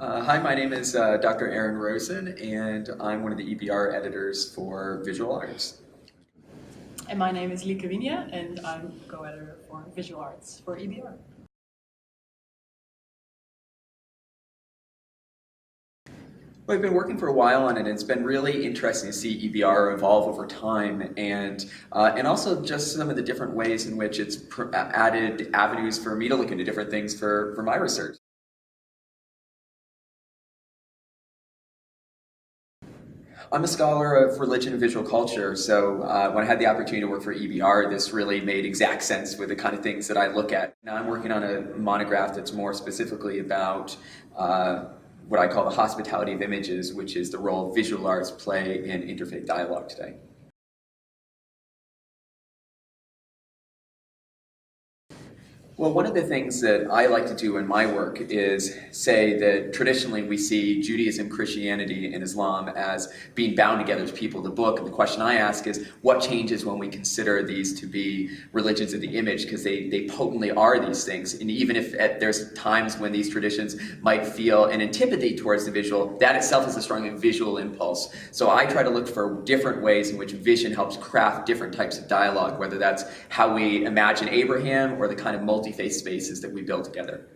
Hi, my name is Dr. Arron Rosen, and I'm one of the EBR editors for Visual Arts. And my name is Lieke Wijnia, and I'm co-editor for Visual Arts for EBR. Well, I've been working for a while on it, and it's been really interesting to see EBR evolve over time, and also just some of the different ways in which it's added avenues for me to look into different things for my research. I'm a scholar of religion and visual culture, so when I had the opportunity to work for EBR, this really made exact sense with the kind of things that I look at. Now I'm working on a monograph that's more specifically about what I call the hospitality of images, which is the role visual arts play in interfaith dialogue today. Well, one of the things that I like to do in my work is say that traditionally we see Judaism, Christianity, and Islam as being bound together as people of the book. And the question I ask is, what changes when we consider these to be religions of the image? Because they potently are these things. And even if there's times when these traditions might feel an antipathy towards the visual, that itself is a strong visual impulse. So I try to look for different ways in which vision helps craft different types of dialogue, whether that's how we imagine Abraham or the kind of multi-faith spaces that we build together.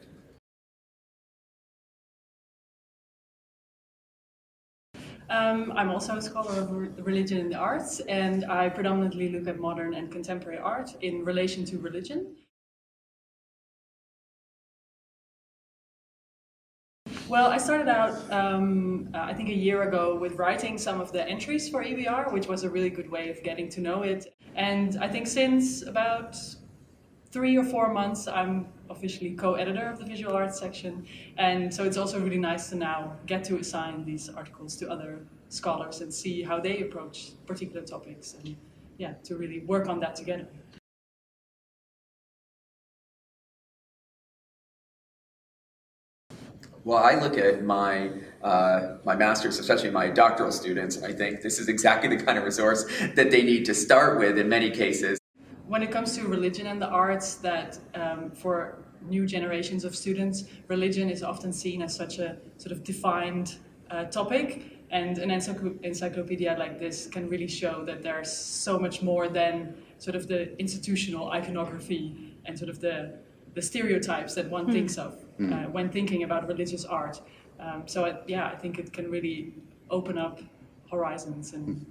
I'm also a scholar of religion and the arts, and I predominantly look at modern and contemporary art in relation to religion. Well, I started out, I think a year ago, with writing some of the entries for EBR, which was a really good way of getting to know it. And I think since about 3 or 4 months, I'm officially co-editor of the visual arts section. And so it's also really nice to now get to assign these articles to other scholars and see how they approach particular topics, and yeah, to really work on that together. Well, I look at my master's, especially my doctoral students, and I think this is exactly the kind of resource that they need to start with in many cases. When it comes to religion and the arts, that for new generations of students, religion is often seen as such a sort of defined topic, and an encyclopedia like this can really show that there's so much more than sort of the institutional iconography and sort of the stereotypes that one thinks of when thinking about religious art. Yeah, I think it can really open up horizons and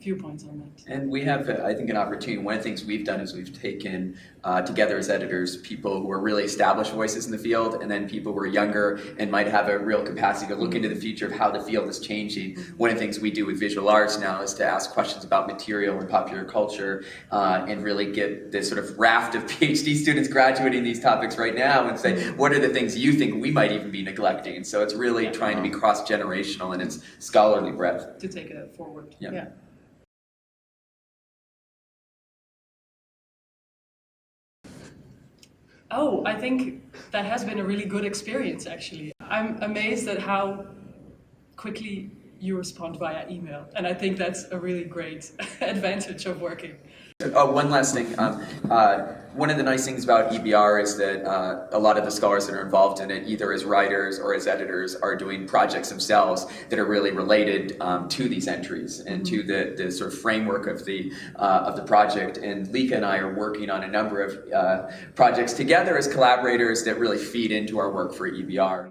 viewpoints on that. And we have, I think, an opportunity. One of the things we've done is we've taken together as editors people who are really established voices in the field, and then people who are younger and might have a real capacity to look into the future of how the field is changing. One of the things we do with visual arts now is to ask questions about material and popular culture and really get this sort of raft of PhD students graduating these topics right now and say, what are the things you think we might even be neglecting? And so it's really trying to be cross-generational in its scholarly breadth. To take it forward. Yeah. Oh, I think that has been a really good experience, actually. I'm amazed at how quickly you respond via email, and I think that's a really great advantage of working. One last thing. One of the nice things about EBR is that a lot of the scholars that are involved in it, either as writers or as editors, are doing projects themselves that are really related to these entries and to the sort of framework of the project. And Lieke and I are working on a number of projects together as collaborators that really feed into our work for EBR.